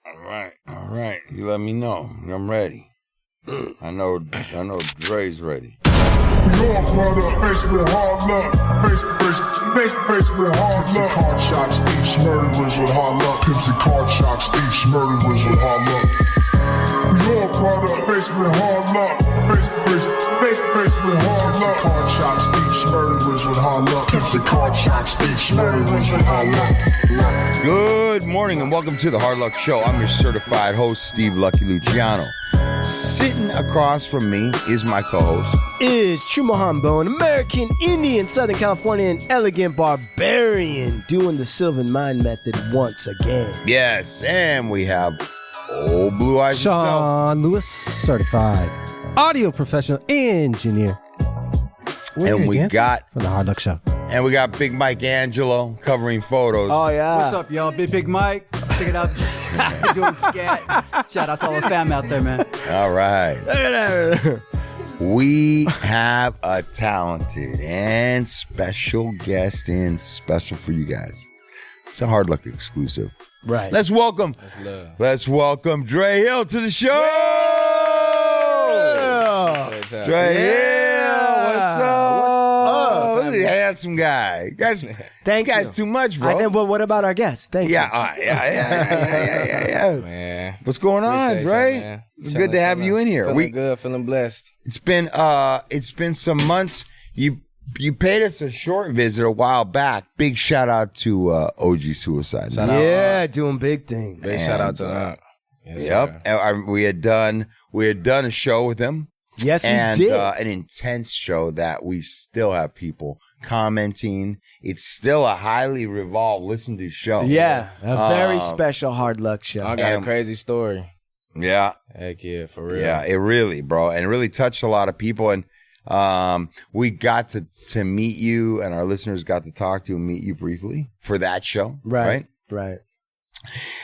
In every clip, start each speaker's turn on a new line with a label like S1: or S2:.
S1: All right. You let me know. I'm ready. I know Dre's ready.
S2: Your brother, basement hard luck. Basement hard luck. Card shots, thieves, murderers with hard luck. Pimps and card shots, thieves, murderers with hard luck. Your brother, basement hard luck. Basement hard luck. Card shots, thieves, murderers with hard luck. Pimps and card shots, thieves, murderers with hard luck.
S1: Good morning and welcome to the Hard Luck Show. I'm your certified host, Steve Lucky Luciano. Sitting across from me is my co-host.
S3: Is Chumahan Bone, American Indian, Southern Californian, elegant barbarian, doing the Sylvan Mind method once again.
S1: Yes, and we have old Blue Eyes himself.
S4: Sean Lewis, certified audio professional engineer.
S1: And we got
S4: from the Hard Luck Show.
S1: And we got Big Mike Angelo covering photos.
S3: Oh yeah.
S5: What's up, y'all? Big Mike. Check it out. Doing scat. Shout out to all the fam out there, man.
S1: All right. We have a talented and special guest in, special for you guys. It's a Hard Luck exclusive.
S3: Right.
S1: Let's welcome Dre Hill to the show.
S3: Yeah.
S1: Dre Hill, what's up?
S3: What's up?
S1: Handsome guy. You guys,
S3: Thank
S1: you guys
S3: you.
S1: too much, bro.
S3: Well, what about our guests? Thank you.
S1: Yeah.
S6: Man,
S1: What's going on,
S6: appreciate
S1: Dre?
S6: y'all, man.
S1: It's good to have you in here.
S6: Feeling good, feeling blessed.
S1: It's been some months. You paid us a short visit a while back. Big shout out to OG Suicide.
S6: Shout out,
S3: Yeah, doing big things.
S6: Big shout out to yes,
S1: Yep. We had done a show with him.
S3: Yes, we
S1: And
S3: did.
S1: an intense show that we still have people commenting. It's still a highly listened to show.
S3: Yeah, a very special Hard Luck show.
S6: I got a crazy story.
S1: Yeah.
S6: Heck yeah, for real.
S1: Yeah, it really, bro. And it really touched a lot of people. And we got to meet you, and our listeners got to talk to you and meet you briefly for that show.
S3: Right.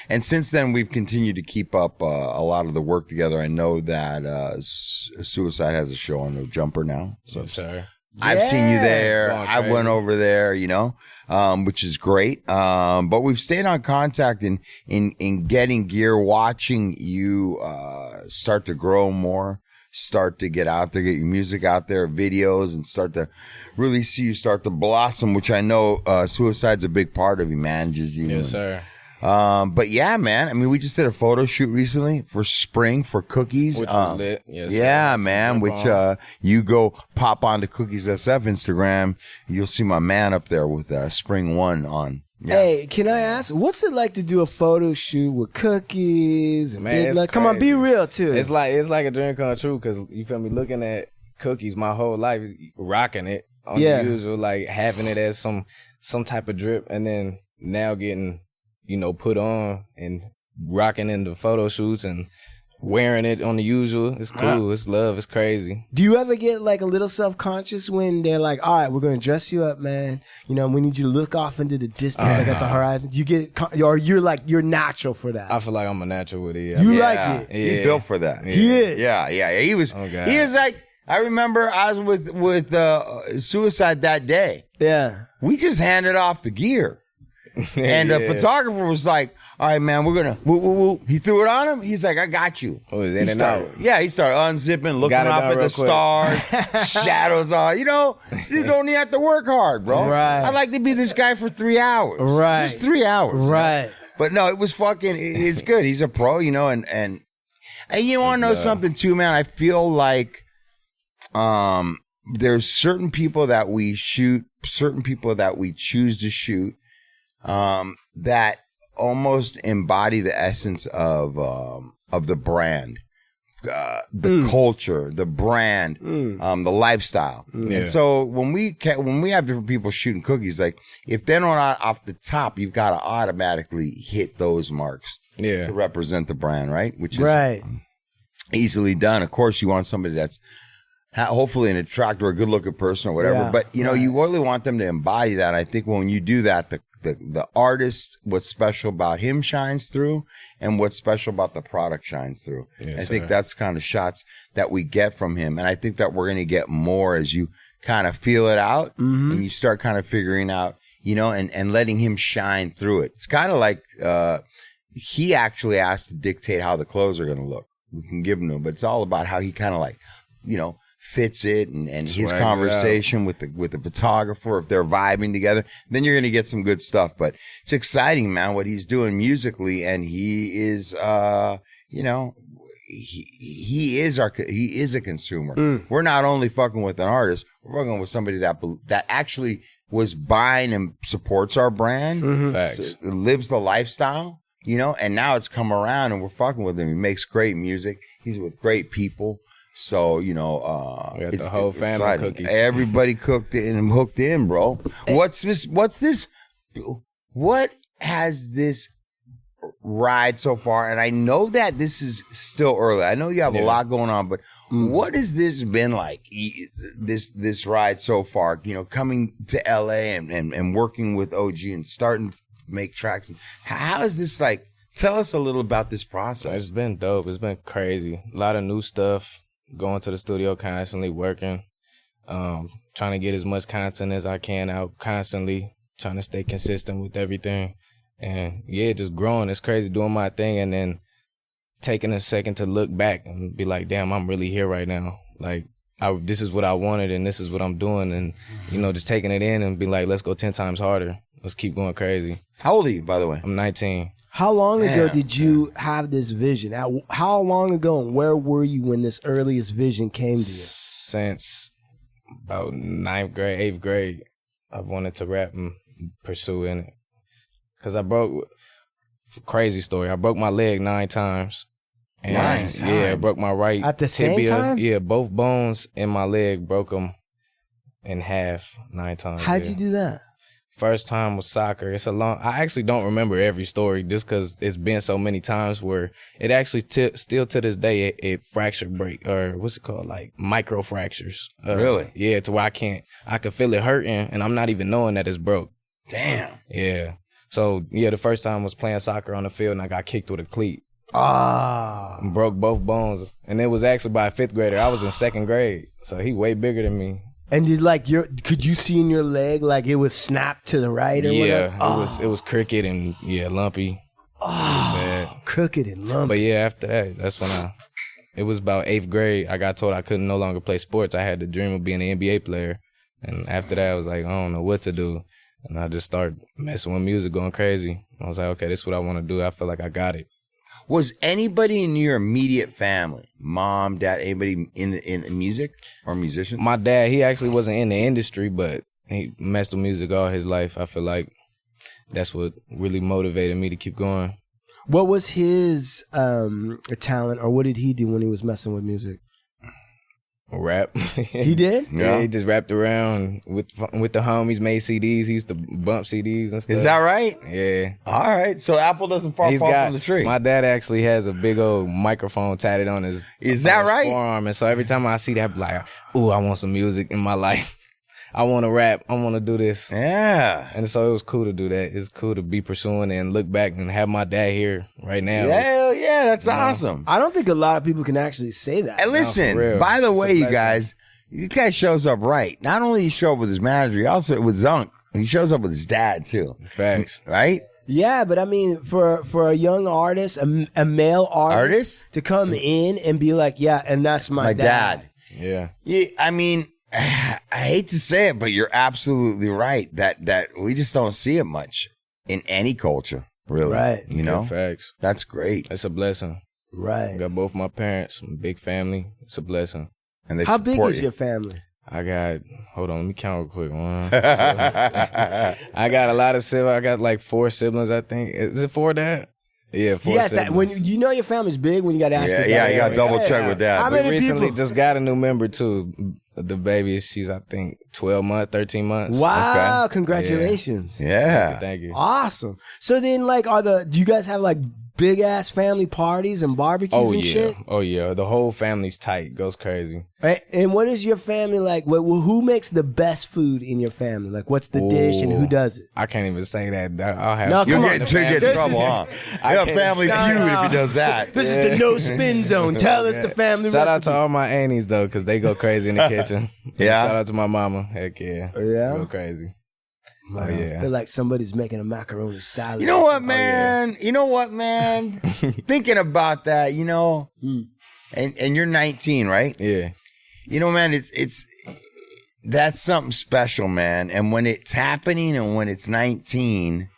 S1: And since then, we've continued to keep up a lot of the work together. I know that Suicide has a show on No Jumper now. So
S6: Yes, sir.
S1: I've seen you there.
S6: Going
S1: I went
S6: crazy.
S1: over there, which is great. But we've stayed on contact in getting gear, watching you start to grow more, start to get out there, get your music out there, videos, and start to really see you start to blossom, which I know Suicide's a big part of. He manages you.
S6: Yes, sir.
S1: But yeah, man. I mean, we just did a photo shoot recently for spring for Cookies.
S6: Which was lit. Yes,
S1: Yeah,
S6: sir.
S1: man. Which you go pop onto Cookies SF Instagram, you'll see my man up there with Spring 1 on. Yeah.
S3: Hey, can I ask, what's it like to do a photo shoot with Cookies? And
S6: Man,
S3: Big
S6: it's
S3: Luck? Come on, be
S6: crazy.
S3: real too.
S6: It's like a dream come true because you feel me looking at Cookies my whole life, rocking it on
S3: Yeah.
S6: the usual, like having it as some type of drip, and then now getting put on and rocking in the photo shoots and wearing it on the usual. It's cool. It's love. It's crazy.
S3: Do you ever get like a little self-conscious when they're like, all right, we're going to dress you up, man. We need you to look off into the distance, like at the horizon. Do you get, or you're natural for that?
S6: I feel like I'm a natural with it.
S3: You
S1: Yeah.
S3: like it.
S1: He
S6: Yeah.
S1: built for that.
S6: Yeah.
S3: He is.
S1: Yeah. He was.
S6: Oh, God.
S1: He was like. I remember I was with Suicide that day.
S3: Yeah.
S1: We just handed off the gear, and the photographer was like, "All right, man, we're gonna." Woo, woo, woo. He threw it on him. He's like, "I got you."
S6: Oh, it's
S1: He
S6: in and
S1: started,
S6: out.
S1: yeah, he started unzipping, looking
S6: Got it
S1: up
S6: done
S1: at the
S6: real quick.
S1: stars, shadows on. You don't even have to work hard, bro.
S3: Right.
S1: I'd like to be this guy for 3 hours.
S3: Right.
S1: Just 3 hours.
S3: Right.
S1: But no, it was fucking. It's good. He's a pro, and you want to know something too, man. I feel like there's certain people that we shoot, certain people that we choose to shoot, that almost embody the essence of the brand, the culture, the brand, the lifestyle. And so when we have different people shooting Cookies, like if they're not off the top, you've got to automatically hit those marks
S6: Yeah.
S1: to represent the brand, right? Which is
S3: Right.
S1: easily done. Of course, you want somebody that's hopefully an attractive or a good-looking person or whatever.
S3: Yeah,
S1: but you really want them to embody that. I think when you do that, the artist, what's special about him shines through, and what's special about the product shines through.
S6: Yes,
S1: I think
S6: sir.
S1: that's kind of shots that we get from him, and I think that we're going to get more as you kind of feel it out and you start kind of figuring out, and letting him shine through it. It's kind of like he actually asked to dictate how the clothes are going to look. We can give them to him, but it's all about how he kind of like, you know, fits it and his
S6: Swag
S1: conversation with the photographer, if they're vibing together, then you're going to get some good stuff. But it's exciting, man, what he's doing musically. And he is, you know, he is a consumer. We're not only fucking with an artist, we're fucking with somebody that actually was buying and supports our brand,
S6: Facts.
S1: lives the lifestyle, you know, and now it's come around and we're fucking with him. He makes great music. He's with great people. So, you know,
S6: We got the whole family
S1: exciting.
S6: cookies.
S1: Everybody cooked it and hooked in, bro. What's this? What has this ride so far? And I know that this is still early. I know you have a lot going on, but what has this been like? This ride so far? You know, coming to LA and working with OG and starting to make tracks. How is this like? Tell us a little about this process.
S6: It's been dope. It's been crazy. A lot of new stuff. Going to the studio constantly, working, trying to get as much content as I can out constantly, trying to stay consistent with everything. And yeah, just growing. It's crazy doing my thing and then taking a second to look back and be like, damn, I'm really here right now. Like, this is what I wanted and this is what I'm doing. And, you know, just taking it in and be like, let's go 10 times harder. Let's keep going crazy.
S1: How old are you, by the way?
S6: I'm 19.
S3: How long ago did you have this vision? How long ago and where were you when this earliest vision came to you?
S6: Since about 9th grade, 8th grade, I wanted to rap and pursue in it. Because crazy story, I broke my leg 9 times. And
S1: 9 times?
S6: Yeah, I broke my right
S3: At the same
S6: tibia.
S3: time?
S6: Yeah, both bones in my leg, broke them in half 9 times.
S3: How'd you do that?
S6: First time was soccer. I actually don't remember every story just because it's been so many times where it actually still to this day it fractured break or what's it called, like micro fractures.
S1: Really?
S6: Yeah, to where I can feel it hurting and I'm not even knowing that it's broke.
S1: Damn.
S6: Yeah. So yeah, the first time was playing soccer on the field and I got kicked with a cleat. And broke both bones. And it was actually by a 5th grader. I was in 2nd grade. So he way bigger than me.
S3: And did could you see in your leg like it was snapped to the right or whatever?
S6: Yeah, it was crooked and lumpy.
S3: Oh, crooked and lumpy.
S6: But yeah, after that, that's when it was about 8th grade. I got told I couldn't no longer play sports. I had the dream of being an NBA player. And after that, I was like, I don't know what to do. And I just started messing with music, going crazy. I was like, okay, this is what I want to do. I feel like I got it.
S1: Was anybody in your immediate family, mom, dad, anybody in music or musician?
S6: My dad, he actually wasn't in the industry, but he messed with music all his life. I feel like that's what really motivated me to keep going.
S3: What was his talent, or what did he do when he was messing with music?
S6: Rap.
S3: He did?
S6: Yeah, he just rapped around with the homies, made CDs. He used to bump CDs and stuff.
S1: Is that right?
S6: Yeah.
S1: All right. So apple doesn't fall from the tree.
S6: My dad actually has a big old microphone tatted on his forearm, and so every time I see that, I'm like, ooh, I want some music in my life. I want to rap. I want to do this.
S1: Yeah.
S6: And so it was cool to do that. It's cool to be pursuing and look back and have my dad here right now.
S1: Hell yeah, that's awesome.
S3: I don't think a lot of people can actually say that.
S1: And listen, by the way, you guys, this guy shows up right. Not only he show up with his manager, he also with Zunk. He shows up with his dad too.
S6: Facts.
S1: Right?
S3: Yeah, but I mean, for a young artist, a male artist to come in and be like, yeah, and that's my dad.
S6: Yeah.
S1: Yeah, I mean, I hate to say it, but you're absolutely right that we just don't see it much in any culture, really.
S3: Right.
S1: You know?
S6: Yeah, facts.
S1: That's great.
S6: It's a blessing.
S3: Right.
S6: I got both my parents, a big family. It's a blessing.
S1: And they
S3: How big
S1: support
S3: is your family?
S6: I got, hold on, let me count real quick. I got a lot of siblings. I got like 4 siblings, I think. Is it 4, Dad? Yeah, 4
S3: Yes,
S6: siblings.
S3: when you know your family's big, when you got to ask your dad.
S1: Yeah, you got to double check with that.
S3: How
S6: We
S3: many
S6: recently
S3: people?
S6: just got a new member too. The baby, she's I think 12 months, 13 months.
S3: Wow, congratulations.
S1: Yeah.
S6: Thank you.
S3: Awesome. So then, like, do you guys have like big ass family parties and barbecues and shit?
S6: Oh yeah, the whole family's tight, goes crazy.
S3: And what is your family like? Who makes the best food in your family? Like, what's the dish and who does it?
S6: I can't even say that. I'll have.
S3: No,
S1: You'll
S3: come on.
S1: get in trouble, huh? You have family
S3: Shout
S1: feud
S3: out.
S1: if he does that.
S3: This is the no spin zone. Tell us the family
S6: Shout out to
S3: recipe.
S6: all my aunties though, because they go crazy in the kitchen.
S1: Yeah?
S6: Shout out to my mama. Heck yeah.
S3: Yeah?
S6: Go crazy. Oh, yeah.
S3: I feel like somebody's making a macaroni salad.
S1: You know what, man? You know what, man? Thinking about that, you know, and you're 19, right?
S6: Yeah.
S1: You know, man, it's that's something special, man. And when it's happening and when it's 19,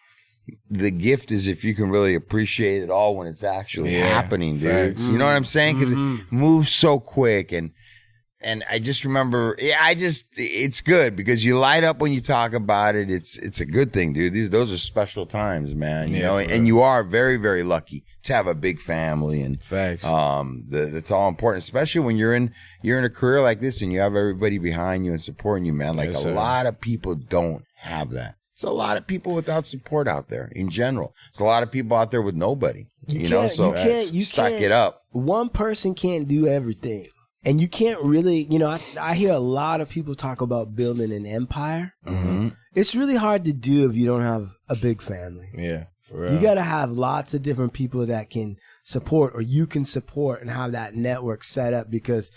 S1: the gift is if you can really appreciate it all when it's actually happening, dude. You know what I'm saying? Because it moves so quick. And I just remember, it's good because you light up when you talk about it. It's a good thing, dude. Those are special times, man. You know, and you are very, very lucky to have a big family. And
S6: facts.
S1: That's all important, especially when you're in a career like this and you have everybody behind you and supporting you, man. Like a lot of people don't have that. There's a lot of people without support out there in general. There's a lot of people out there with nobody. You know, so you stack it up.
S3: One person can't do everything. And you can't really, you know, I hear a lot of people talk about building an empire.
S1: Mm-hmm.
S3: It's really hard to do if you don't have a big family.
S6: Yeah, for real.
S3: You got to have lots of different people that can support or you can support and have that network set up because,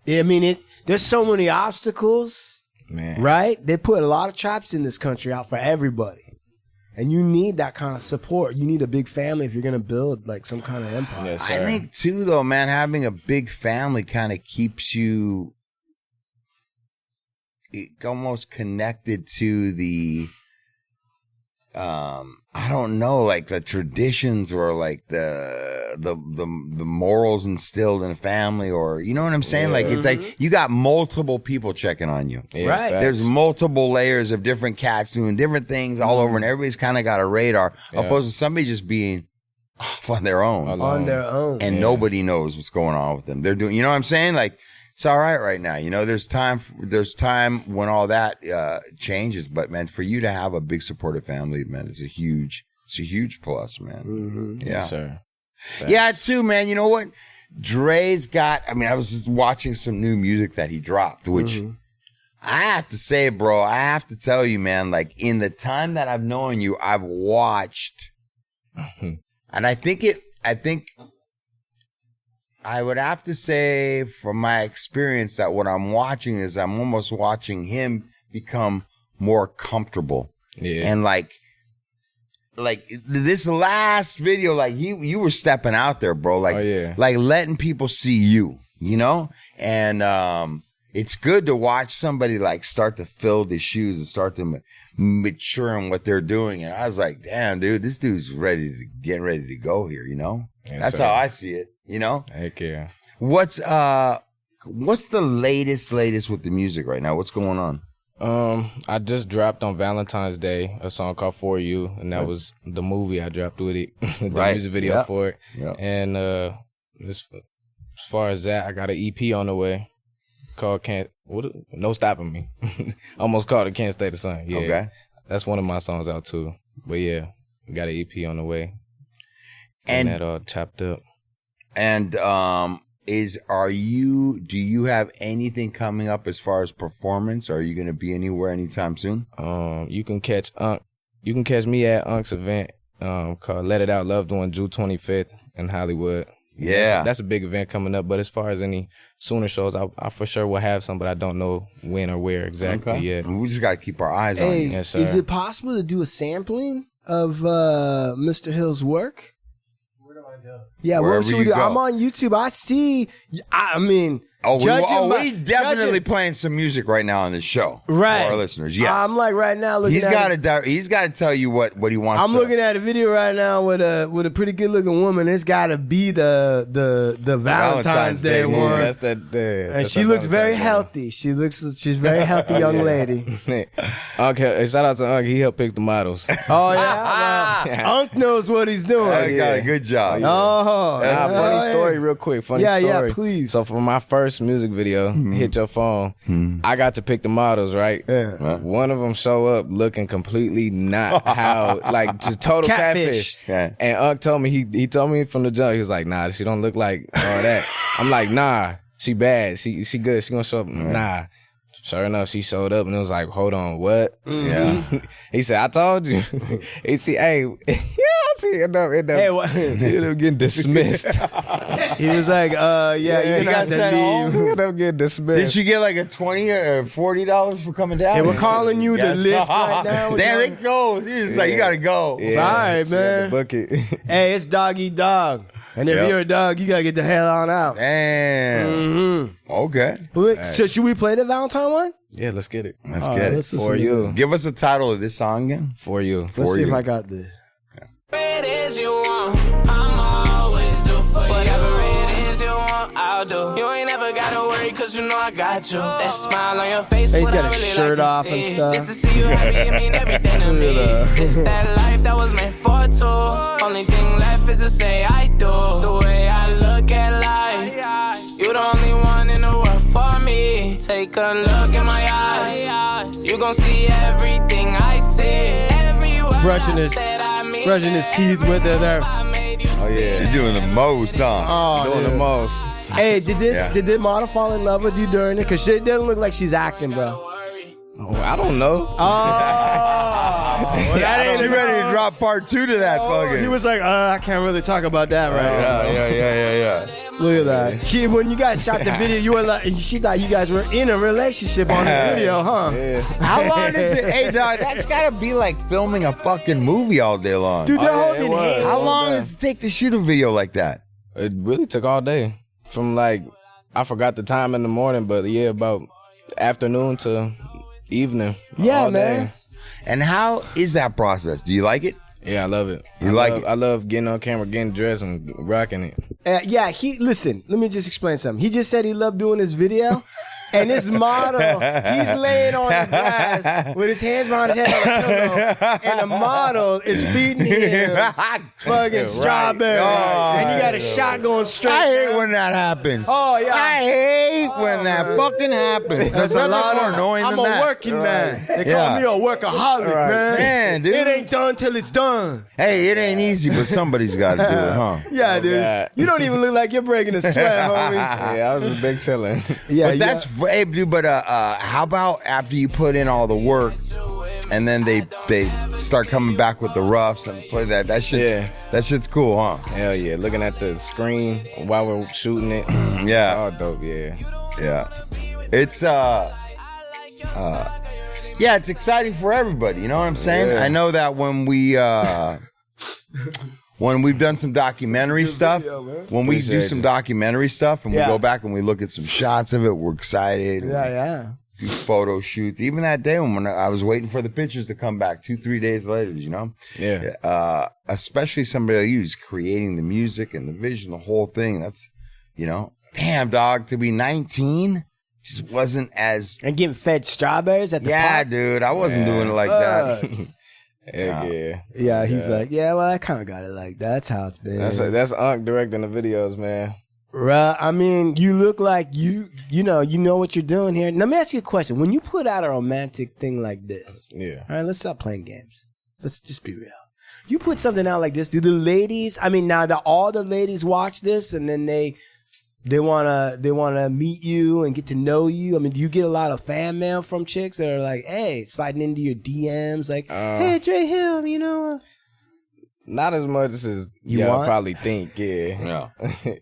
S3: I mean, there's so many obstacles,
S6: man.
S3: Right? They put a lot of traps in this country out for everybody. And you need that kind of support. You need a big family if you're going to build like some kind of empire.
S6: Yes,
S1: I think too, though, man, having a big family kind of keeps you almost connected to the, I don't know, like the traditions or like the morals instilled in a family, or you know what I'm saying? Like it's like you got multiple people checking on you.
S6: Yeah,
S3: right.
S6: facts.
S1: There's multiple layers of different cats doing different things all over, and everybody's kind of got a radar, opposed to somebody just being off on their own.
S3: On their own.
S1: And nobody knows what's going on with them. They're doing, you know what I'm saying? Like, it's all right now. You know, there's time when all that changes. But man, for you to have a big supportive family, man, it's a huge plus, man.
S3: Mm-hmm.
S1: Yeah.
S6: Yes, sir. Facts.
S1: Yeah, too, man. You know what? Dre's got, I mean, I was just watching some new music that he dropped, which I have to say, bro, I have to tell you, man, like in the time that I've known you, I've watched, and I think I would have to say from my experience that what I'm watching is I'm almost watching him become more comfortable.
S6: Yeah.
S1: And like this last video, like you were stepping out there, bro. Like, like letting people see you, you know? And it's good to watch somebody like start to fill the shoes and start to mature in what they're doing. And I was like, damn, dude, this dude's getting ready to go here, you know?
S6: Yes,
S1: that's
S6: sir.
S1: how I see it, you know?
S6: Heck yeah.
S1: What's the latest with the music right now? What's going on?
S6: I just dropped on Valentine's Day a song called For You, and that was the movie I dropped with it, the music video for it. Yep. And as far as that, I got an EP on the way called No Stopping Me. Almost called it Can't Stay the Sun. Yeah. Okay. That's one of my songs out too. But yeah, got an EP on the way. And that all chopped up. And
S1: do you have anything coming up as far as performance? Are you going to be anywhere anytime soon?
S6: You can catch me at Unk's event called Let It Out Loved One, June 25th in Hollywood.
S1: Yeah.
S6: That's a big event coming up, but as far as any sooner shows, I for sure will have some, but I don't know when or where exactly yet.
S1: We just got to keep our eyes on you.
S6: Yes, sir.
S3: Is it possible to do a sampling of Mr. Hill's work? Yeah, where should we do? I'm on YouTube. I see. I mean,
S1: we definitely playing some music right now on this show,
S3: right?
S1: For our listeners, yes.
S3: I'm like right now looking.
S1: He's got to tell you what he wants.
S3: I'm looking at a video right now with a pretty good looking woman. It's got to be the Valentine's Day one.
S6: That's that.
S3: And she looks very healthy. She's very healthy young lady.
S6: Okay, shout out to Unk. He helped pick the models.
S3: Oh yeah, Unk knows what he's doing.
S1: He got a good job.
S6: Funny story, real quick. Funny story.
S3: Yeah, please.
S6: So for my first music video, Hit Your Phone, I got to pick the models, right?
S3: Yeah.
S6: One of them show up looking completely not how, like, just total catfish.
S1: Yeah.
S6: And Unk told me, he told me from the jump, he was like, nah, she don't look like all that. I'm like, nah, she bad. She good. She gonna show up. Nah. Sure enough, she showed up and it was like, hold on, what?
S1: Yeah.
S6: He said, I told you. He said, hey, yeah, I She ended up
S3: Hey, what?
S6: she ended up getting dismissed.
S3: He was like, you're
S1: you
S3: gonna
S1: got
S3: have to
S1: sent home?
S6: She
S3: leave.
S6: ended up getting dismissed.
S1: Did she get like a $20 or $40 for coming down?
S3: Hey, we're calling you to
S1: Yes.
S3: lift right now.
S1: Damn, they go. She's just like, you gotta go.
S6: Yeah,
S3: It's all right,
S6: she had
S3: man.
S6: the bucket.
S3: Hey, it's dog eat dog. And if
S1: Yep.
S3: you're a dog, you gotta get the hell on out.
S1: Damn.
S3: Mm-hmm.
S1: Okay.
S3: So should we play the Valentine one?
S6: Yeah, let's get it.
S1: Let's
S3: All
S1: get
S3: right,
S1: it.
S3: let's listen
S6: For
S3: to
S6: you.
S3: this.
S1: Give us the title of this song again.
S6: For you.
S3: Let's
S1: For
S3: see
S1: you.
S3: if I got this.
S7: It is you want, I'm always do for you. Whatever it is you want, I'll do. You ain't never gotta worry, cause you know I got you. That smile on your face,
S3: Hey, he's
S7: what
S3: got
S7: I
S3: his
S7: really
S3: shirt
S7: like
S3: off
S7: to
S3: and
S7: see.
S3: stuff.
S7: Just to see you happy, it mean everything to me. It's that life that was meant for two. Only thing left is to say I do. The way I look at life, you the only one in the world for me. Take a look in my eyes, you gon' see everything I see. Every word
S3: Brushing
S7: I
S3: his-
S7: said, I mean
S3: brushing his teeth with it there.
S1: Oh yeah, you're doing the most, huh?
S3: Oh,
S6: Doing
S3: dude.
S6: the most.
S3: Hey, did
S1: Yeah.
S3: the model fall in love with you during it? Cause she doesn't look like she's acting, bro.
S6: Oh, I don't know.
S3: Oh, well, that ain't
S1: She
S3: enough.
S1: ready to drop part 2 to that fucking.
S3: He was like, I can't really talk about that right now.
S1: Yeah.
S3: Look at that. When you guys shot the video, you were like, she thought you guys were in a relationship on the video, huh?
S6: Yeah.
S1: How long is it? Hey, dog, that's gotta be like filming a fucking movie all day long.
S3: Dude, they're
S6: Oh, yeah,
S3: holding
S6: it was.
S3: hands.
S1: How long does it take to shoot a video like that?
S6: It really took all day. From like, I forgot the time in the morning, but yeah, about afternoon to evening.
S3: Yeah,
S6: all
S3: man.
S6: day.
S1: And how is that process? Do you like it?
S6: Yeah, I love it.
S1: You like it?
S6: I love getting on camera, getting dressed, and rocking it.
S3: Yeah, listen, let me just explain something. He just said he loved doing this video. And his model, he's laying on the grass with his hands behind his head on a pillow, and the model is feeding him fucking strawberry.
S1: Oh,
S3: and you got a shot going straight.
S1: I hate
S3: down.
S1: when that happens.
S3: Oh, yeah.
S1: I hate when that fucking happens. There's
S3: That's a
S1: nothing
S3: lot
S1: more
S3: of-
S1: annoying
S3: I'm
S1: than
S3: a
S1: that.
S3: working man. They
S1: Yeah.
S3: call me a workaholic, man.
S1: Man, dude.
S3: It ain't done till it's done.
S1: Hey, it ain't easy, but somebody's got to do it, huh?
S3: Yeah, dude.
S6: God.
S3: You don't even look like you're breaking a sweat, homie.
S6: Yeah, I was a big chiller.
S3: Yeah,
S1: But that's, hey, dude, but how about after you put in all the work and then they start coming back with the roughs and play that
S6: Yeah.
S1: shit's cool, huh?
S6: Hell yeah, looking at the screen while we're shooting it.
S1: Yeah.
S6: It's all dope, yeah.
S1: Yeah. It's yeah, it's exciting for everybody, you know what I'm saying?
S6: Yeah.
S1: I know that when we've done some documentary stuff, when we do
S6: Appreciate
S1: some
S6: you.
S1: documentary stuff and we
S3: Yeah.
S1: go back and we look at some shots of it, we're excited.
S3: yeah.
S1: Do photo shoots. Even that day when I was waiting for the pictures to come back 2-3 days later, you know?
S6: Yeah.
S1: Especially somebody like you who's creating the music and the vision, the whole thing. That's, you know, damn, dog, to be 19 just wasn't as,
S3: And getting fed strawberries at the
S1: yeah,
S3: park.
S1: dude, I wasn't doing it like that.
S6: Heck yeah.
S3: Yeah, he's like, yeah, well, I kind of got it like that. That's how it's been.
S6: That's Unc directing the videos, man.
S3: Right. I mean, you look like you know what you're doing here. Let me ask you a question. When you put out a romantic thing like this,
S6: Yeah.
S3: all right, let's stop playing games. Let's just be real. You put something out like this, do the ladies, I mean, now that all the ladies watch this and then they wanna meet you and get to know you. I mean, do you get a lot of fan mail from chicks that are like, hey, sliding into your DMs like, hey, Dre Hill, you know?
S6: Not as much as
S3: You
S6: y'all
S3: want?
S6: probably think, yeah.
S1: Yeah.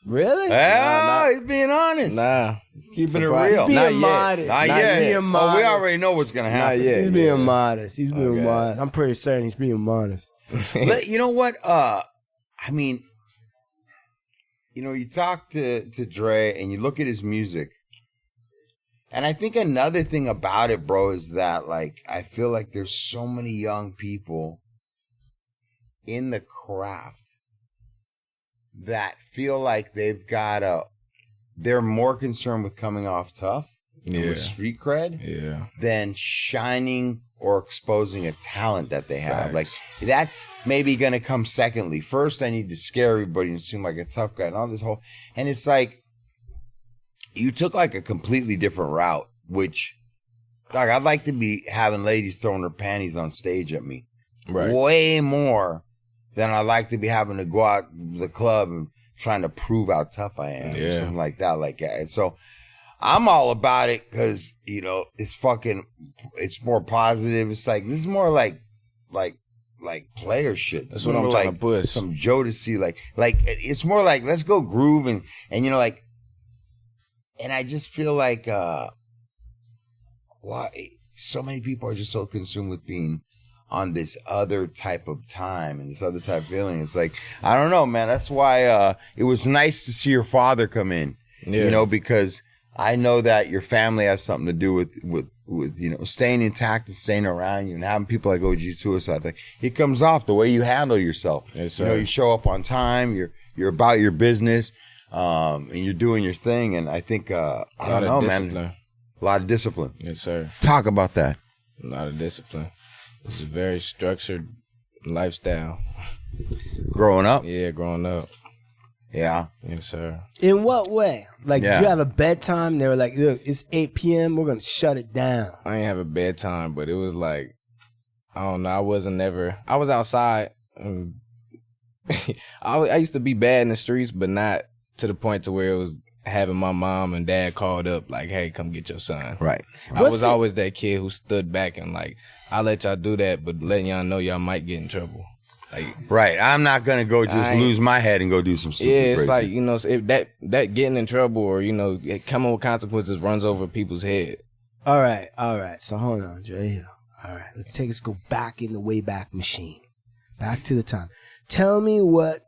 S3: Really?
S1: Oh, he's being honest.
S6: Nah.
S1: Keeping it
S6: Surprise.
S1: real.
S3: He's
S6: Not
S3: being
S6: yet.
S3: modest.
S1: Not
S3: He's
S1: yet.
S3: being
S1: Oh,
S3: modest.
S1: we already know what's going to happen.
S6: Not yet.
S3: He's being
S6: yeah.
S3: modest. He's being
S6: Okay.
S3: modest. I'm pretty certain he's being modest.
S1: But you know what? I mean, you know, you talk to Dre and you look at his music. And I think another thing about it, bro, is that, like, I feel like there's so many young people in the craft that feel like they're more concerned with coming off tough and
S6: Yeah.
S1: with street cred
S6: Yeah.
S1: than shining or exposing a talent that they have.
S6: Facts.
S1: Like, that's maybe going to come secondly. First, I need to scare everybody and seem like a tough guy and all this whole, and it's like, you took like a completely different route, which, dog, I'd like to be having ladies throwing their panties on stage at me.
S6: Right.
S1: Way more than I like to be having to go out to the club and trying to prove how tough I am or
S6: Yeah.
S1: something like that. And so I'm all about it because, you know, it's more positive. It's like, this is more like like player shit.
S6: That's what I'm trying to push.
S1: Some Jodeci, like it's more like let's go groove and you know like, and I just feel like why so many people are just so consumed with being on this other type of time and this other type of feeling. It's like, I don't know, man. That's why it was nice to see your father come in, you know, because I know that your family has something to do with you know, staying intact and staying around you and having people like OG Suicide. Like, it comes off the way you handle yourself.
S6: Yes,
S1: you know, you show up on time, you're about your business, and you're doing your thing. And I think, I don't know, man, a lot of discipline.
S6: Yes, sir.
S1: Talk about that.
S6: A lot of discipline. It's a very structured lifestyle.
S1: Growing up?
S6: Yeah, growing up.
S1: Yeah.
S6: Yes, sir.
S3: In what way? Like, did you have a bedtime? They were like, look, it's 8 p.m. We're going to shut it down.
S6: I didn't have a bedtime, but it was like, I don't know. I was outside. And I used to be bad in the streets, but not to the point to where it was having my mom and dad called up like, hey, come get your son.
S1: Right.
S6: I was always that kid who stood back and like, I'll let y'all do that, but letting y'all know y'all might get in trouble. Like,
S1: right. I'm not going to go just lose my head and go do some stupid
S6: it's
S1: crazy.
S6: like, you know, if that getting in trouble or, you know, coming with consequences runs over people's head.
S3: All right. So hold on, Dre Hill. All right. Let's go back in the Wayback Machine. Back to the time. Tell me what,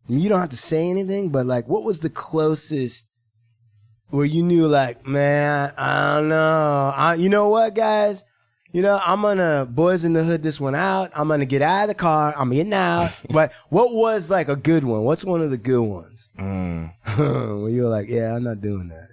S3: you don't have to say anything, but like, what was the closest where you knew like, man, I don't know. You know what, guys? You know, I'm gonna Boys in the Hood this one out. I'm gonna get out of the car. I'm getting out. But what was like a good one? What's one of the good ones? Where you were like, yeah, I'm not doing that.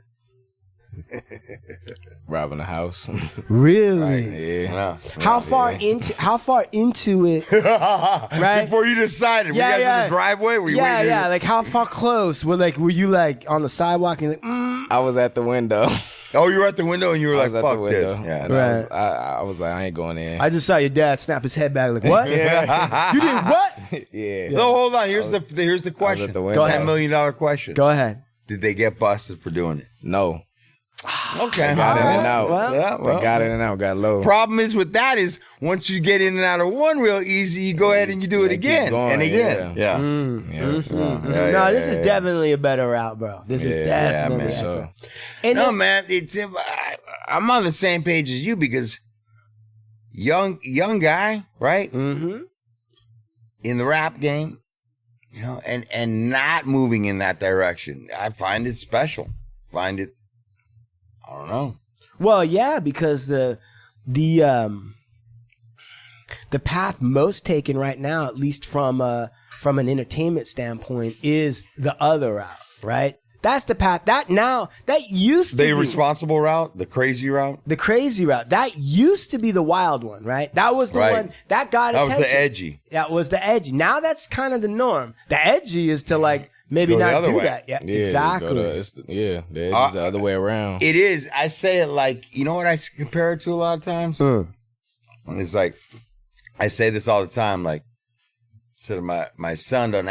S6: Robbing the house.
S3: Really?
S6: Right, yeah.
S3: How far into it? Right?
S1: Before you decided, were you guys in the driveway? Were you waiting?
S3: Yeah. Like, how far close? Were you like on the sidewalk and like,
S6: I was at the window.
S1: Oh, you were at the window and you were like, fuck this.
S6: Yeah,
S3: right.
S6: I was like, I ain't going in.
S3: I just saw your dad snap his head back like, what?
S1: Yeah.
S3: You did what?
S6: Yeah.
S1: No, hold on. Here's the question.
S6: Go
S3: ahead.
S1: $10 million question.
S3: Go ahead.
S1: Did they get busted for doing it?
S6: No.
S1: Okay.
S6: Got in and out.
S3: Well.
S6: Got in and out. Got low.
S1: Problem is with that is once you get in and out of one real easy, you go ahead and you do it again and again.
S6: Yeah.
S3: No, this is definitely a better route, bro. This is definitely
S1: man.
S3: better.
S1: No, man, I'm on the same page as you because young guy, right?
S3: Mm-hmm.
S1: In the rap game, you know, and not moving in that direction. I find it special. I don't know.
S3: Well, yeah, because the path most taken right now, at least from an entertainment standpoint, is the other route, right? That's the path. That used to be
S1: the irresponsible route, the crazy route.
S3: The crazy route. That used to be the wild one, right? That was the one that got attention.
S1: That was the edgy.
S3: That was the edgy. Now that's kind of the norm. The edgy is to like maybe
S1: go
S3: not
S1: the
S3: do
S1: way.
S3: that. Yeah, exactly.
S6: The edge is the other way around.
S1: It is. I say it like, you know what I compare it to a lot of times? And it's like, I say this all the time, like, so my son doesn't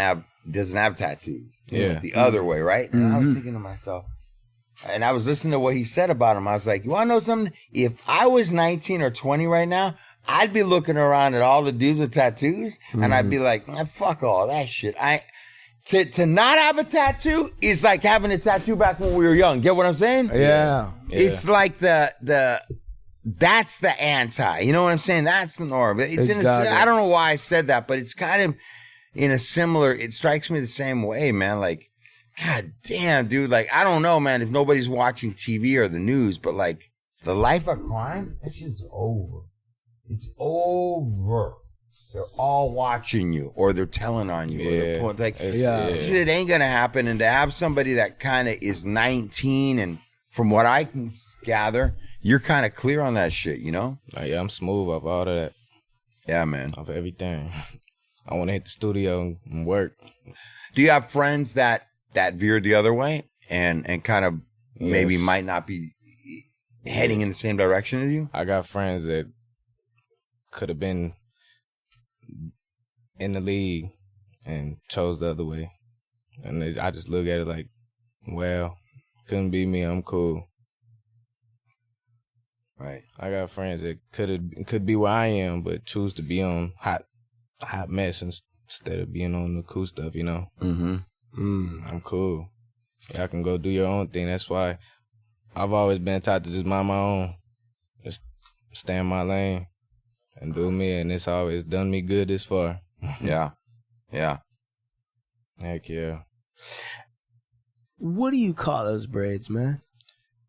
S1: have tattoos.
S6: Yeah.
S1: The other way, right? And I was thinking to myself, and I was listening to what he said about him. I was like, you want to know something? If I was 19 or 20 right now, I'd be looking around at all the dudes with tattoos, and I'd be like, man, fuck all that shit. To not have a tattoo is like having a tattoo back when we were young. Get what I'm saying?
S3: Yeah.
S1: It's like that's the anti. You know what I'm saying? That's the norm. It's
S3: Exactly.
S1: I don't know why I said that, but it's kind of in a similar. It strikes me the same way, man. Like, god damn, dude. Like, I don't know, man. If nobody's watching TV or the news, but like the life of crime, that shit's over. It's over. They're all watching you, or they're telling on you.
S6: Yeah.
S1: Or they're
S6: Yeah.
S1: shit ain't gonna happen. And to have somebody that kind of is 19, and from what I can gather, you're kind of clear on that shit, you know?
S6: Like, yeah, I'm smooth off all of that.
S1: Yeah, man.
S6: Off everything. I want to hit the studio and work.
S1: Do you have friends that veered the other way and kind of maybe might not be heading in the same direction as you?
S6: I got friends that could have been in the league and chose the other way. And I just look at it like, well, couldn't be me. I'm cool.
S1: Right.
S6: I got friends that could be where I am, but choose to be on hot hot mess instead of being on the cool stuff, you know. I'm cool. Y'all can go do your own thing. That's why I've always been taught to just mind my own. Just stay in my lane and do me, and it's always done me good this far.
S1: Yeah.
S6: Heck yeah.
S3: What do you call those braids, man?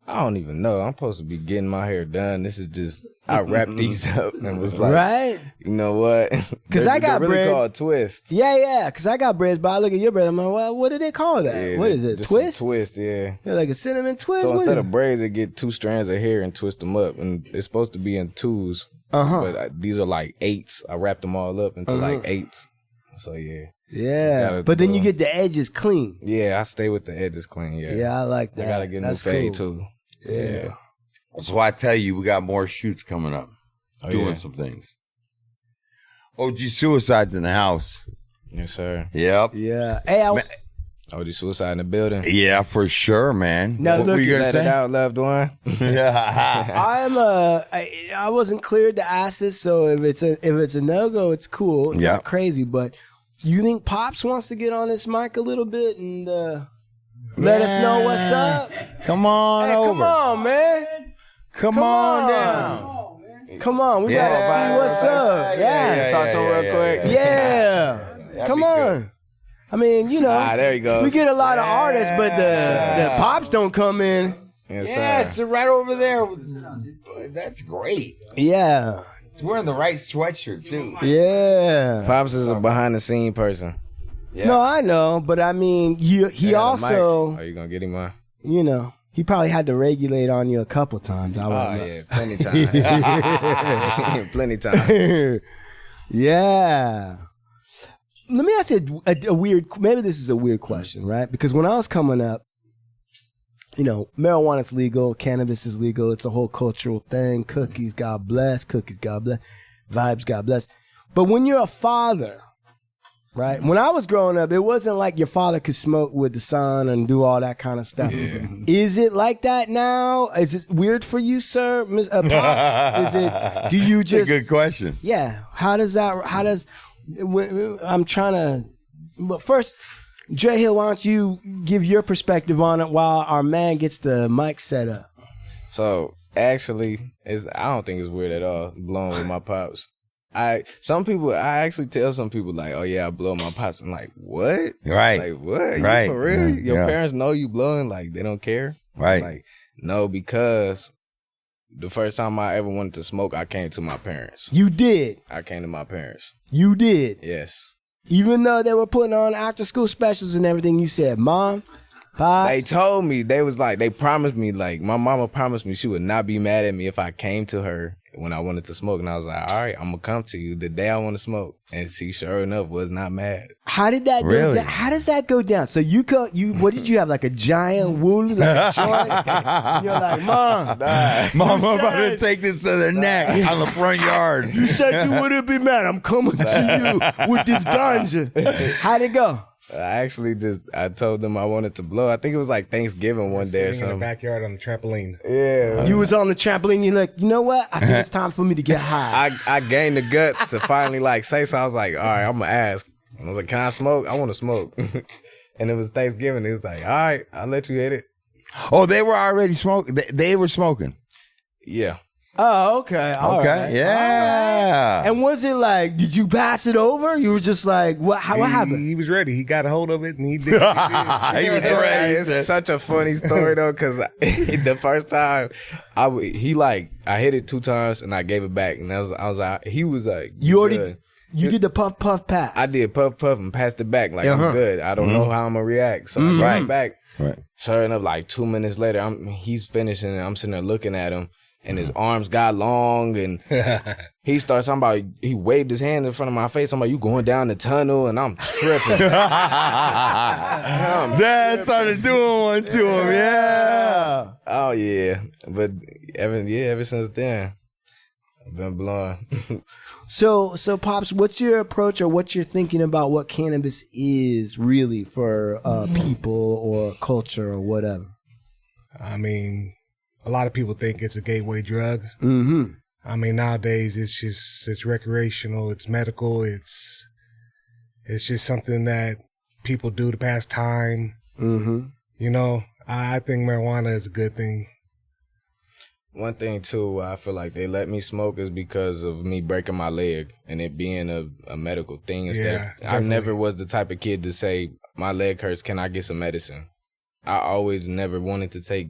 S6: I don't even know. I'm supposed to be getting my hair done. This is just, I wrapped these up and was like,
S3: right?
S6: You know what?
S3: Because I got
S6: really
S3: braids.
S6: called twists.
S3: Yeah. Because I got braids, but I look at your braids. I'm like, well, what do they call that?
S6: Yeah,
S3: what is it?
S6: just
S3: Twist?
S6: a twist, yeah.
S3: Yeah, like a cinnamon twist.
S6: So
S3: What
S6: instead
S3: is
S6: of braids, they get 2 strands of hair and twist them up, and it's supposed to be in 2s. But these are like 8s. I wrapped them all up into like 8s. So yeah.
S3: Yeah, but then you get the edges clean.
S6: Yeah, I stay with the edges clean. Yeah,
S3: Yeah, I like that.
S6: I gotta get a new fade too. Yeah.
S1: So I tell you, we got more shoots coming up. Doing
S6: yeah.
S1: some things. OG Suicide's in the house.
S6: Yes, sir.
S1: Yep.
S3: Yeah. Hey,
S6: OG Suicide in the building.
S1: Yeah, for sure, man.
S3: Now,
S1: what
S3: look,
S1: were you gonna
S6: Let
S1: say?
S6: it out, loved one.
S3: I wasn't cleared to ask this, so if it's a no-go, it's cool. It's not crazy, but you think Pops wants to get on this mic a little bit and let us know what's up?
S1: Come on over.
S3: Come on, man.
S1: Come on down.
S3: Come on, we gotta see what's up. Yeah.
S6: Let's talk to him real quick.
S3: Yeah. Come on. I mean, you know,
S6: there you go.
S3: we get a lot of artists, but the Pops don't come in.
S6: Yes,
S1: Yeah,
S6: sir.
S1: so right over there. That's great.
S3: Yeah.
S1: He's wearing the right sweatshirt, too.
S3: Yeah.
S6: Pops is a behind the scene person.
S1: Yeah.
S3: No, I know, but I mean, he also,
S6: Are you gonna get him on?
S3: you know, he probably had to regulate on you a couple times. I
S6: Oh
S3: wouldn't know.
S6: yeah, plenty times. Plenty times.
S3: Yeah. Let me ask you a weird, maybe this is a weird question, right? Because when I was coming up, you know, marijuana's legal, cannabis is legal, it's a whole cultural thing. Cookies, God bless. Cookies, God bless. Vibes, God bless. But when you're a father, right? When I was growing up, it wasn't like your father could smoke with the son and do all that kind of stuff.
S6: Yeah.
S3: Is it like that now? Is it weird for you, sir? Pops? Is it, do you just...
S1: That's a good question.
S3: Yeah. I'm trying to... But first, Dre Hill, why don't you give your perspective on it while our man gets the mic set up?
S6: So actually, I don't think it's weird at all blowing with my pops. I actually tell some people like, oh yeah, I blow my pops. I'm like, what?
S1: Right.
S6: Like what?
S1: Right.
S6: You for real?
S1: Yeah.
S6: Your parents know you blowing? Like they don't care?
S1: Right.
S6: Like no, because the first time I ever wanted to smoke, I came to my parents.
S3: You did.
S6: I came to my parents.
S3: You did.
S6: Yes.
S3: Even though they were putting on after school specials and everything, you said, Mom, Pop.
S6: They told me, they promised me, like, my mama promised me she would not be mad at me if I came to her when I wanted to smoke. And I was like, all right, I'm going to come to you the day I want to smoke. And she, sure enough, was not mad.
S3: How did that go down? How does that go down? So what did you have, like a giant woolly, like a joint? You're like, Mom.
S1: Mom, I'm about to take this to the neck on the front yard.
S3: You said you wouldn't be mad. I'm coming to you with this ganja. How'd it go?
S6: I actually I told them I wanted to blow. I think it was like Thanksgiving one day or something.
S8: In the backyard on the trampoline.
S6: Yeah.
S3: You was on the trampoline. You're like, you know what? I think it's time for me to get high.
S6: I gained the guts to finally like say so. I was like, all right, I'm going to ask. I was like, can I smoke? I want to smoke. And it was Thanksgiving. It was like, all right, I'll let you hit it.
S1: Oh, they were already smoking. They were smoking.
S6: Yeah.
S3: Oh, okay. All right.
S1: Yeah.
S3: All right. And was it like, did you pass it over? You were just like, what happened?
S8: He was ready. He got a hold of it and he did.
S1: He was ready.
S6: It's such a funny story though, because the first time I hit it 2 times and I gave it back, and I was like, he was like,
S3: You
S6: good.
S3: did the puff pass.
S6: I did puff and passed it back like I'm good. I don't know how I'm gonna react, so I gave it back.
S1: Right.
S6: Sure enough, like 2 minutes later, he's finishing, and I'm sitting there looking at him. And his arms got long, and he starts talking about, he waved his hand in front of my face. I'm like, you going down the tunnel? And I'm tripping.
S1: Dad started doing one to him, yeah.
S6: Oh, yeah. But ever since then, I've been blowing.
S3: So Pops, what's your approach or what you're thinking about what cannabis is really for people or culture or whatever?
S8: I mean, a lot of people think it's a gateway drug.
S3: Mm-hmm.
S8: I mean, nowadays it's recreational, it's medical, it's just something that people do to pass time.
S3: Mm-hmm.
S8: You know, I think marijuana is a good thing.
S6: One thing too, I feel like they let me smoke is because of me breaking my leg and it being a medical thing.
S8: Yeah,
S6: I never was the type of kid to say, my leg hurts, can I get some medicine? I always never wanted to take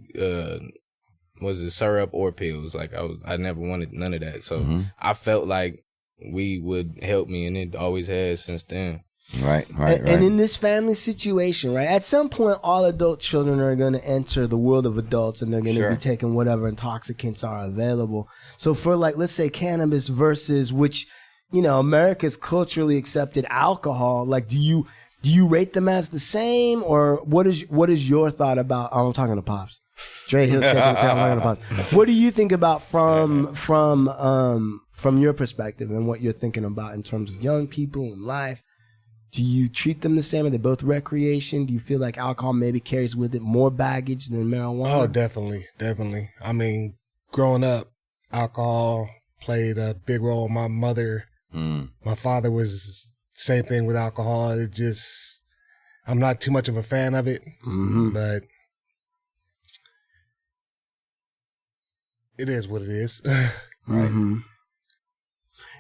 S6: syrup or pills. Like I never wanted none of that. So I felt like weed would help me, and it always has since then.
S1: Right.
S3: And in this family situation, right, at some point, all adult children are going to enter the world of adults, and they're going to be taking whatever intoxicants are available. So for, like, let's say cannabis versus which, you know, America's culturally accepted alcohol, like, do you rate them as the same, or what is your thought about? Oh, I'm talking to Pops. Dre Hill shaking his head. I'm talking to Pops. What do you think about from your perspective and what you're thinking about in terms of young people and life? Do you treat them the same? Are they both recreation? Do you feel like alcohol maybe carries with it more baggage than marijuana?
S8: Oh, definitely. I mean, growing up, alcohol played a big role. My mother, my father was same thing with alcohol. It just, I'm not too much of a fan of it, but it is what it is.
S3: Right.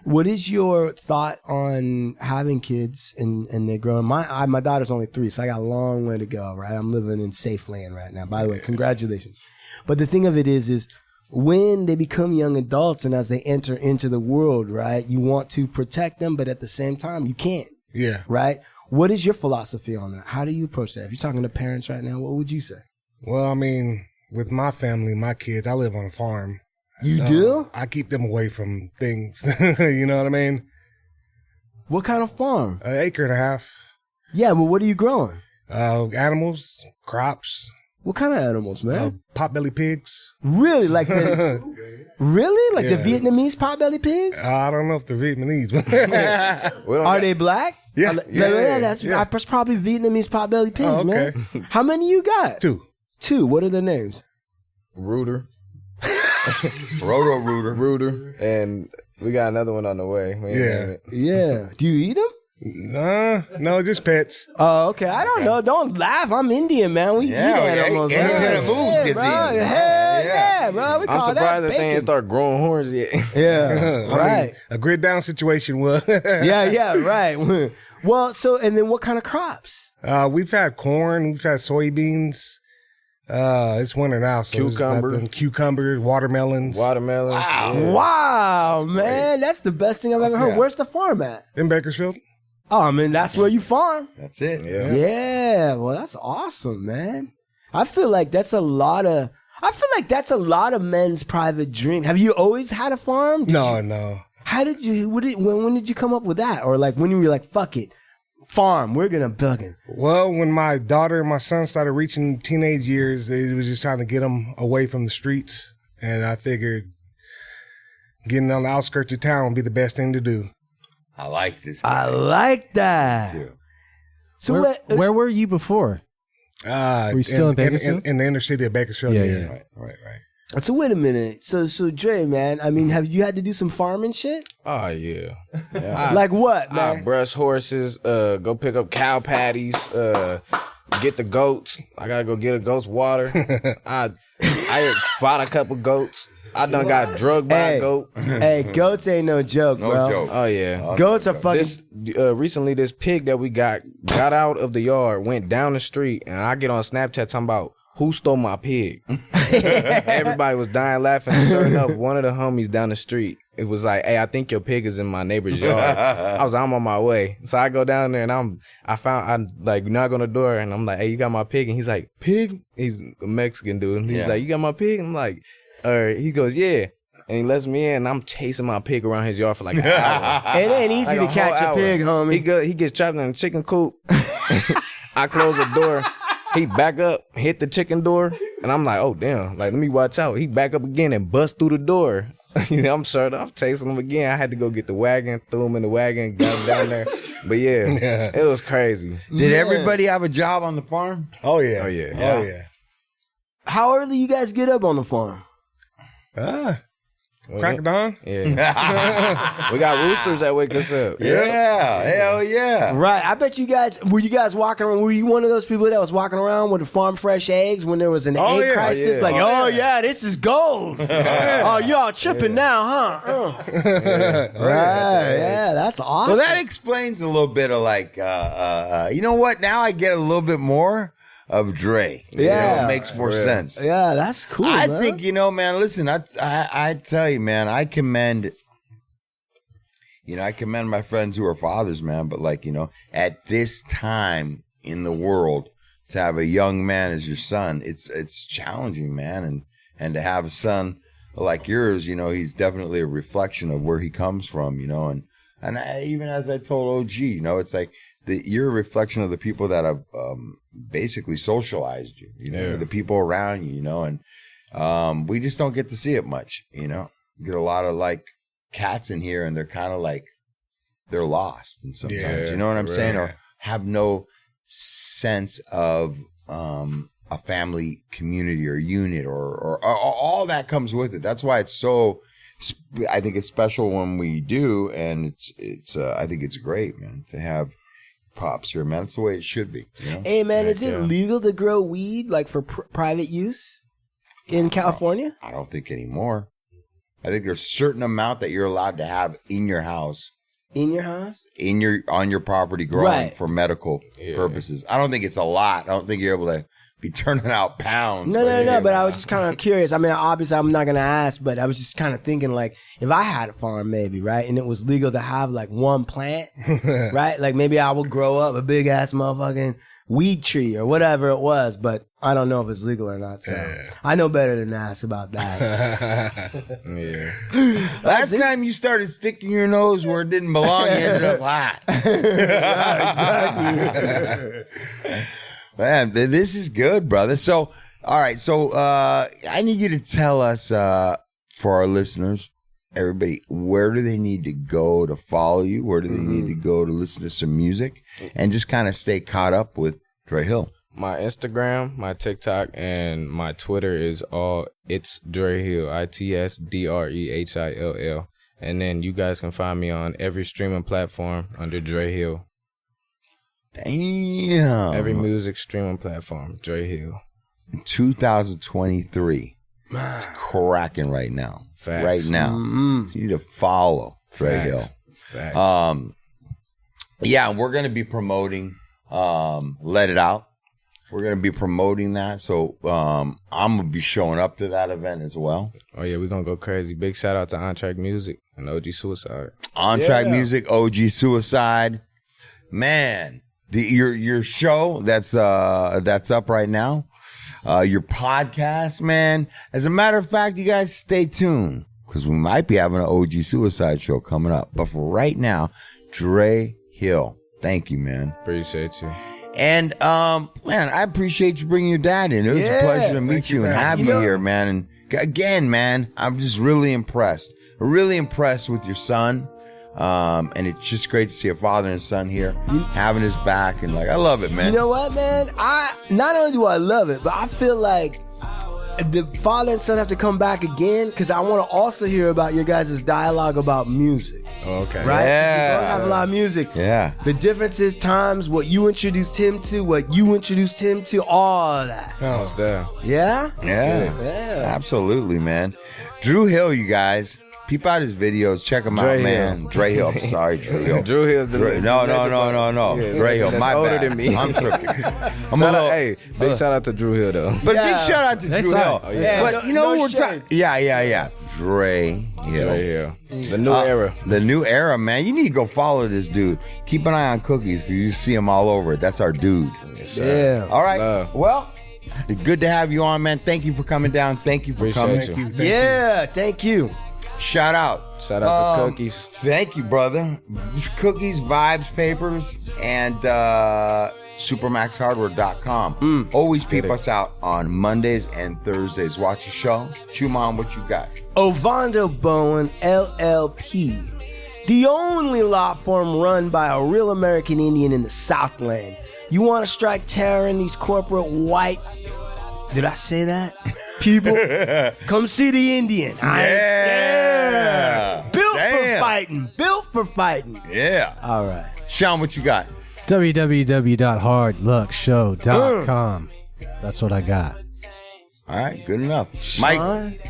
S3: What is your thought on having kids and they're growing? My daughter's only 3, so I got a long way to go, right? I'm living in safe land right now. By the way, congratulations. But the thing of it is when they become young adults and as they enter into the world, right, you want to protect them, but at the same time, you can't.
S8: Yeah.
S3: Right? What is your philosophy on that? How do you approach that? If you're talking to parents right now, what would you say?
S8: Well, I mean, with my family, my kids, I live on a farm.
S3: You do?
S8: I keep them away from things. You know what I mean?
S3: What kind of farm?
S8: An acre and a half.
S3: Yeah, but what are you growing?
S8: Animals, crops.
S3: What kind of animals, man?
S8: Potbelly pigs.
S3: Really? Like the really? Like the Vietnamese potbelly pigs?
S8: I don't know if they're Vietnamese.
S3: Are they black?
S8: Yeah.
S3: That's probably Vietnamese potbelly pigs, man. How many you got?
S8: 2.
S3: What are their names?
S6: Rooter.
S1: Rooter.
S6: And we got another one on the way.
S3: Yeah. Do you eat them?
S8: No, just pets.
S3: Oh, okay. I don't know. Don't laugh. I'm Indian, man. We eat animals.
S1: Anything that moves gets eaten.
S3: Hell yeah, bro. We call
S6: I'm surprised
S3: that
S6: that they ain't start growing horns yet.
S3: Yeah, right.
S8: I mean, a grid down situation was.
S3: yeah, right. Well, and then what kind of crops?
S8: We've had corn. We've had soybeans. It's winter now, so cucumbers, watermelons.
S3: Wow, man. That's the best thing I've ever heard. Where's the farm at?
S8: In Bakersfield.
S3: Oh, I mean, that's where you farm.
S1: That's it.
S3: Yeah. Well, that's awesome, man. I feel like that's a lot of men's private dream. Have you always had a farm?
S8: No.
S3: How did you, when did you come up with that? Or like when you were like, fuck it. Farm, we're gonna buggin'.
S8: Well, when my daughter and my son started reaching teenage years, they was just trying to get them away from the streets, and I figured getting on the outskirts of town would be the best thing to do.
S1: I like this.
S3: I like that. So
S4: where were you before? Were you still in Bakersfield?
S8: In the inner city of Bakersfield.
S4: Yeah.
S8: Right.
S3: So wait a minute. So Dre, man, I mean, have you had to do some farming shit?
S6: Oh yeah.
S3: Like what, man?
S6: I brush horses, go pick up cow patties, get the goats. I gotta go get a goat's water. I fought a couple goats. I done got drugged by a goat.
S3: Hey, goats ain't no joke, bro.
S1: No joke.
S6: Oh yeah.
S3: Goats are fucking.
S6: Recently, this pig that we got out of the yard, went down the street, and I get on Snapchat talking about who stole my pig. Everybody was dying laughing. Sure enough, one of the homies down the street, it was like, hey, I think your pig is in my neighbor's yard. I was like, I'm on my way. So I go down there and I like knock on the door and I'm like, hey, you got my pig? And he's like, pig? He's a Mexican dude. And he's like, you got my pig? And I'm like, he goes, yeah. And he lets me in and I'm chasing my pig around his yard for like an hour.
S3: It ain't easy to catch a pig, homie.
S6: He gets trapped in a chicken coop. I close the door. He back up, hit the chicken door, and I'm like, oh, damn. Like, let me watch out. He back up again and bust through the door. I'm sure I'm chasing him again. I had to go get the wagon, threw him in the wagon, got him down there. But, yeah, it was crazy.
S1: Did everybody have a job on the farm?
S8: Oh, yeah.
S6: Oh, yeah.
S3: How early you guys get up on the farm?
S8: Crack of dawn?
S6: Yeah. We got roosters that wake us up.
S1: Yeah, hell yeah.
S3: Right. I bet you guys, were you guys walking around, were you one of those people that was walking around with the farm fresh eggs when there was an egg crisis?
S6: Yeah.
S3: Like, this is gold. Oh, y'all tripping now, huh? Right. Yeah, that's awesome.
S1: Well, that explains a little bit of like, you know what? Now I get a little bit more of Dre.
S3: Yeah.
S1: You know, it makes more sense.
S3: Yeah, that's cool.
S1: I
S3: man.
S1: think, man, listen, I tell you, man, I commend my friends who are fathers, man, but like, at this time in the world to have a young man as your son, it's challenging, man. And to have a son like yours, he's definitely a reflection of where he comes from, and even as I told OG, it's like you're a reflection of the people that have basically socialized you, the people around you, and we just don't get to see it much, You get a lot of like cats in here and they're kind of like, they're lost. And sometimes, you know what I'm saying? Or have no sense of a family community or unit or all that comes with it. That's why it's so, I think it's special when we do. And it's I think it's great, man, to have pops here, man. That's the way it should be.
S3: Hey, man, is it legal to grow weed like for private use in California?
S1: I don't think anymore. I think there's a certain amount that you're allowed to have in your house.
S3: In your house?
S1: On your property growing for medical purposes. I don't think it's a lot. I don't think you're able to be turning out pounds.
S3: No. But I was just kind of curious. I mean, obviously, I'm not going to ask, but I was just kind of thinking, like, if I had a farm, maybe, right, and it was legal to have, like, one plant, right? Like, maybe I would grow up a big-ass motherfucking weed tree or whatever it was, but I don't know if it's legal or not, so I know better than to ask about that.
S1: Last time you started sticking your nose where it didn't belong, you ended up hot. Man, this is good, brother. So, all right. So, I need you to tell us, for our listeners, everybody, where do they need to go to follow you? Where do they need to go to listen to some music and just kind of stay caught up with Dre Hill?
S6: My Instagram, my TikTok, and my Twitter is it's Dre Hill, ITSDREHILL. And then you guys can find me on every streaming platform under Dre Hill.
S1: Damn.
S6: Every music streaming platform, Dre Hill.
S1: 2023. It's cracking right now.
S6: Facts.
S1: Right now. You need to follow Dre Hill.
S6: Facts.
S1: Yeah, we're going to be promoting Let It Out. We're going to be promoting that. So I'm going to be showing up to that event as well.
S6: Oh, yeah, we're going to go crazy. Big shout out to On Track Music and OG Suicide.
S1: On Track Music, OG Suicide. Man, your show that's up right now. Your podcast, man. As a matter of fact, you guys stay tuned because we might be having an OG Suicide show coming up. But for right now, Dre Hill, thank you, man.
S6: Appreciate you.
S1: And, man, I appreciate you bringing your dad in. It was a pleasure to meet you and have you here, man. And again, man, I'm just really impressed. Really impressed with your son. And it's just great to see a father and son here having his back. And, like, I love it, man.
S3: You know what, man? Not only do I love it, but I feel like the father and son have to come back again because I want to also hear about your guys' dialogue about music.
S6: Okay.
S3: Right?
S1: Yeah.
S3: You both have a lot of music.
S1: Yeah.
S3: The differences, times, what you introduced him to, what you introduced him to, all that.
S6: Oh, there.
S3: Yeah?
S1: Yeah. Absolutely, man. Drew Hill, you guys. Peep out his videos. Check him out, man. Dre Hill. I'm sorry, Dre Hill.
S6: Drew Hill's the
S1: No.
S6: Yeah,
S1: Dre Hill.
S6: that's
S1: My
S6: older
S1: bad.
S6: than me.
S1: I'm tripping.
S6: Big shout out to Drew Hill, though.
S1: But big shout out to Drew Hill.
S6: Oh, yeah.
S1: But you know what we're talking? Yeah. Dre Hill.
S6: Dre Hill. The new era.
S1: The new era, man. You need to go follow this dude. Keep an eye on Cookies because you see him all over it. That's our dude.
S6: Yes,
S3: Yeah.
S1: All right.
S6: Love.
S1: Well, good to have you on, man. Thank you for coming down. Thank you for
S6: Appreciate
S1: coming.
S6: you.
S3: Yeah, thank you.
S1: Shout out.
S6: Shout out to Cookies.
S1: Thank you, brother. Cookies, Vibes, Papers, and supermaxhardware.com. Always peep us out on Mondays and Thursdays. Watch the show. Chumahan, what you got?
S3: Ovando Bowen, LLP. The only law firm run by a real American Indian in the Southland. You want to strike terror in these corporate white... Did I say that? People, come see the Indian. I ain't scared. fighting. Built for fighting.
S1: Yeah.
S3: All right.
S1: Sean, what you got?
S4: www.hardluckshow.com. That's what I got.
S1: All right, good enough. Mike.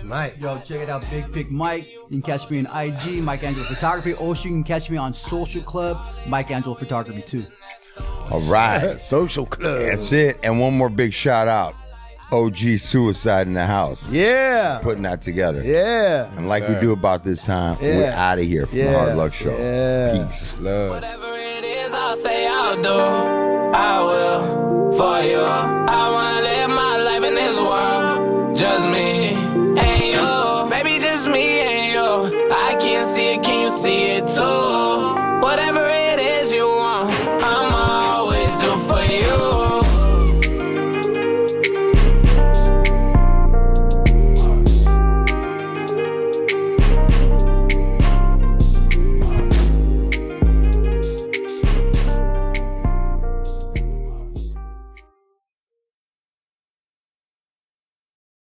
S4: Mike.
S5: Yo, check it out, Big Pick Mike. You can catch me on IG, Mike Angelo Photography. Also, you can catch me on Social Club, Mike Angelo Photography too.
S1: All right.
S3: Social Club.
S1: That's it. And one more big shout out. OG Suicide in the House.
S3: Yeah.
S1: Putting that together.
S3: Yeah.
S1: And like we do about this time, we're out of here from the Hard Luck Show.
S3: Yeah.
S1: Peace.
S6: Love.
S7: Whatever it is, I'll say I'll do. I will for you. I wanna live my life in this world. Just me and you. Maybe just me and you. I can't see it, can you see it too? Whatever